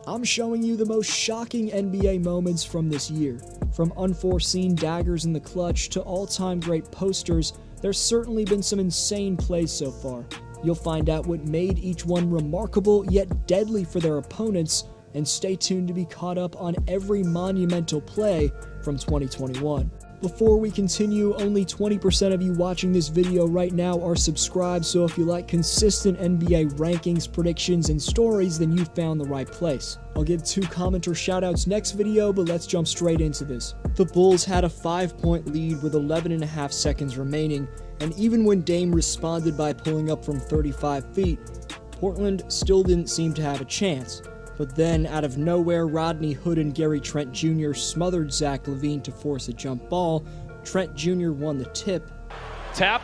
I'm showing you the most shocking NBA moments from this year. From unforeseen daggers in the clutch to all-time great posters, there's certainly been some insane plays so far. You'll find out what made each one remarkable yet deadly for their opponents, and stay tuned to be caught up on every monumental play from 2021. Before we continue, only 20% of you watching this video right now are subscribed, so if you like consistent NBA rankings, predictions, and stories, then you found the right place. I'll give 2 commenter shoutouts next video, but let's jump straight into this. The Bulls had a 5-point lead with 11.5 seconds remaining, and even when Dame responded by pulling up from 35 feet, Portland still didn't seem to have a chance. But then, out of nowhere, Rodney Hood and Gary Trent Jr. smothered Zach LaVine to force a jump ball. Trent Jr. won the tip. Tap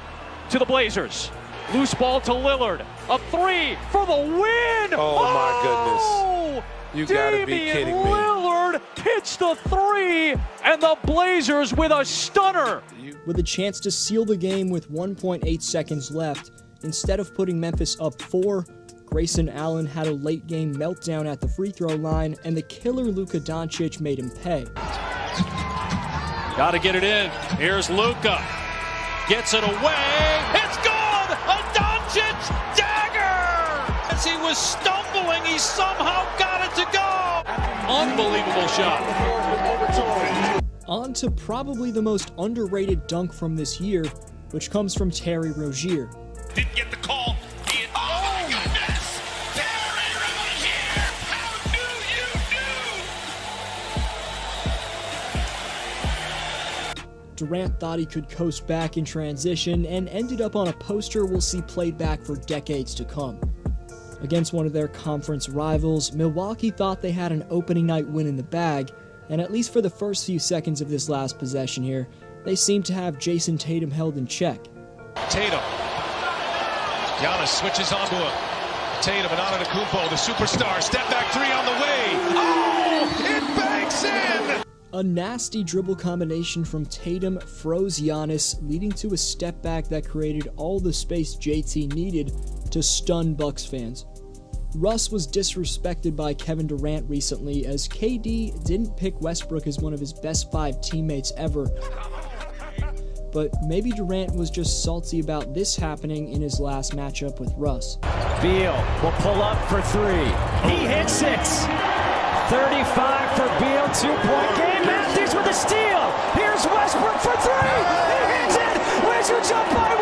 to the Blazers. Loose ball to Lillard. A 3 for the win! Oh my goodness. You gotta be kidding me. Lillard hits the 3, and the Blazers with a stunner. With a chance to seal the game with 1.8 seconds left, instead of putting Memphis up 4, Grayson Allen had a late-game meltdown at the free throw line, and the killer Luka Doncic made him pay. Gotta get it in. Here's Luka. Gets it away. It's good! A Doncic dagger! As he was stumbling, he somehow got it to go. Unbelievable shot. On to probably the most underrated dunk from this year, which comes from Terry Rozier. Didn't get the call. Durant thought he could coast back in transition and ended up on a poster we'll see played back for decades to come. Against one of their conference rivals, Milwaukee thought they had an opening night win in the bag, and at least for the first few seconds of this last possession here, they seemed to have Jason Tatum held in check. Tatum. Giannis switches onto him. Tatum and Antetokounmpo, the superstar. Step back 3 on the way. Oh! It banks in! A nasty dribble combination from Tatum froze Giannis, leading to a step back that created all the space JT needed to stun Bucks fans. Russ was disrespected by Kevin Durant recently, as KD didn't pick Westbrook as one of his best 5 teammates ever. But maybe Durant was just salty about this happening in his last matchup with Russ. Beal will pull up for 3. He hits it! 35 for Beal, 2-point game. Matthews with a steal. Here's Westbrook for 3. He hits it. Wizards up by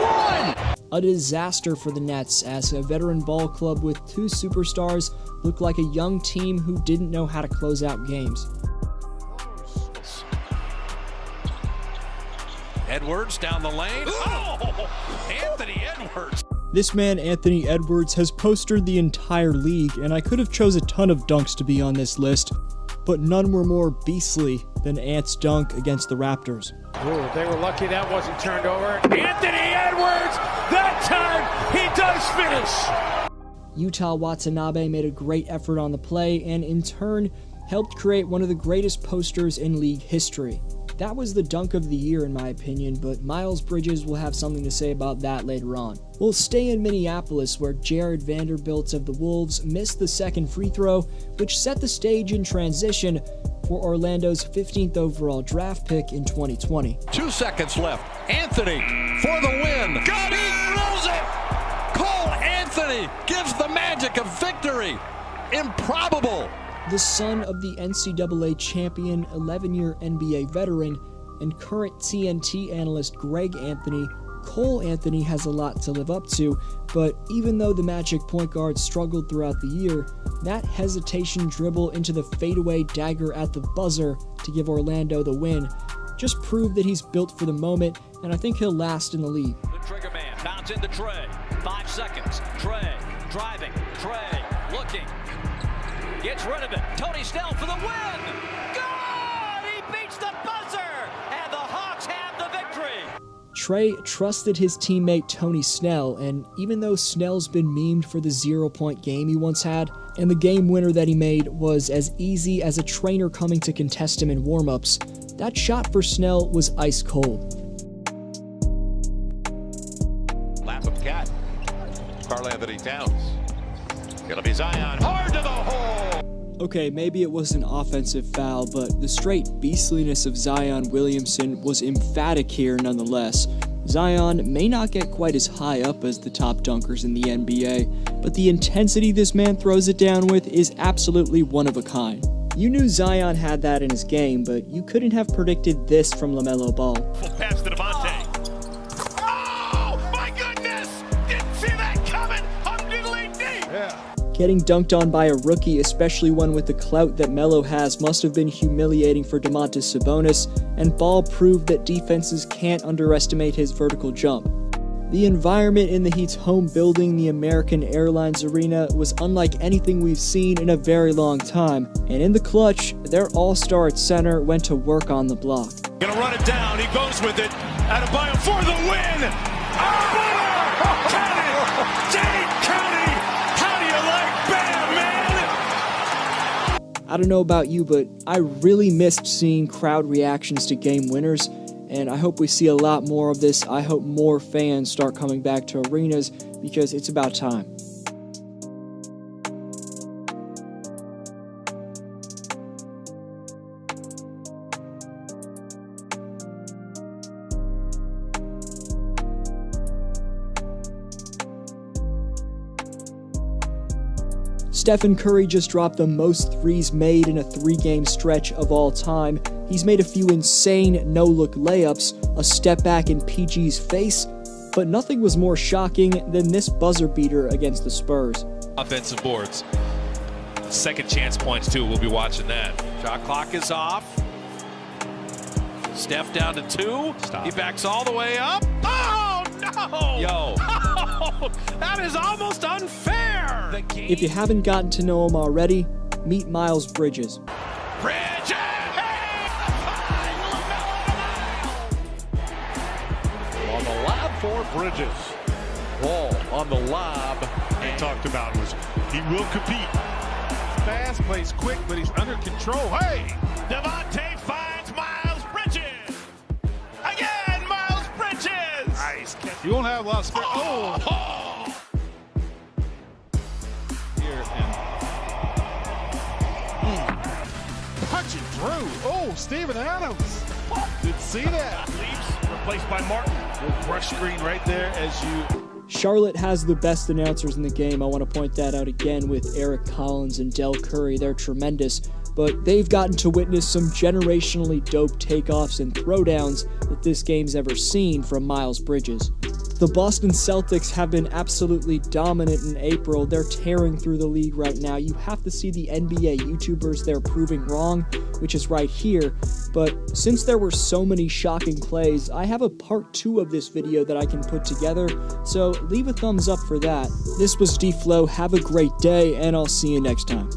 1. A disaster for the Nets, as a veteran ball club with 2 superstars looked like a young team who didn't know how to close out games. Edwards down the lane. Oh! Anthony Edwards. This man, Anthony Edwards, has postered the entire league, and I could have chose a ton of dunks to be on this list, but none were more beastly than Ant's dunk against the Raptors. Ooh, they were lucky that wasn't turned over. Anthony Edwards! That time, he does finish! Yuta Watanabe made a great effort on the play, and in turn, helped create one of the greatest posters in league history. That was the dunk of the year in my opinion, but Miles Bridges will have something to say about that later on. We'll stay in Minneapolis, where Jared Vanderbilt of the Wolves missed the second free throw, which set the stage in transition for Orlando's 15th overall draft pick in 2020. 2 seconds left. Anthony for the win. God, he rolls it! Cole Anthony gives the Magic a victory. Improbable. The son of the NCAA champion, 11-year NBA veteran, and current TNT analyst Greg Anthony, Cole Anthony has a lot to live up to, but even though the Magic point guard struggled throughout the year, that hesitation dribble into the fadeaway dagger at the buzzer to give Orlando the win just proved that he's built for the moment, and I think he'll last in the league. The trigger man, bounce into Trey. 5 seconds. Trey, driving. Trey, looking. Gets rid of it. Tony Snell for the win. Good! He beats the buzzer, and the Hawks have the victory. Trey trusted his teammate Tony Snell, and even though Snell's been memed for the 0-point game he once had, and the game winner that he made was as easy as a trainer coming to contest him in warm-ups, that shot for Snell was ice cold. Lapham Cat. Karl Anthony Towns. Gonna be Zion. Hard to the hole! Okay, maybe it was an offensive foul, but the straight beastliness of Zion Williamson was emphatic here nonetheless. Zion may not get quite as high up as the top dunkers in the NBA, but the intensity this man throws it down with is absolutely one of a kind. You knew Zion had that in his game, but you couldn't have predicted this from LaMelo Ball. Pass to Devontae. Oh, my goodness! Didn't see that coming! Undiddly deep! Yeah. Getting dunked on by a rookie, especially one with the clout that Melo has, must have been humiliating for Domantas Sabonis, and Ball proved that defenses can't underestimate his vertical jump. The environment in the Heat's home building, the American Airlines Arena, was unlike anything we've seen in a very long time, and in the clutch, their all-star at center went to work on the block. Gonna run it down, he goes with it, Adebayo for the win! Count it! Dade County! How do you like Bam, man? I don't know about you, but I really missed seeing crowd reactions to game winners, and I hope we see a lot more of this. I hope more fans start coming back to arenas because it's about time. Stephen Curry just dropped the most threes made in a 3-game stretch of all time. He's made a few insane no-look layups, a step back in PG's face, but nothing was more shocking than this buzzer beater against the Spurs. Offensive boards. Second chance points too, we'll be watching that. Shot clock is off. Steph down to 2. He backs all the way up. Oh, no! Yo. Oh, that is almost unfair! If you haven't gotten to know him already, meet Miles Bridges. Bridges! On the lob for Bridges. Ball on the lob. They talked about was he will compete. Fast, plays quick, but he's under control. Hey! Devontae finds Miles Bridges! Again, Miles Bridges! Nice. You won't have a lot of space. Oh! Here and punching through. Oh, Steven Adams. Didn't see that. Leaps, replaced by Martin. Good brush screen right there as you... Charlotte has the best announcers in the game. I want to point that out again with Eric Collins and Del Curry. They're tremendous, but they've gotten to witness some generationally dope takeoffs and throwdowns that this game's ever seen from Miles Bridges. The Boston Celtics have been absolutely dominant in April. They're tearing through the league right now. You have to see the NBA YouTubers they're proving wrong, which is right here. But since there were so many shocking plays, I have a part 2 of this video that I can put together, so leave a thumbs up for that. This was D-Flow. Have a great day, and I'll see you next time.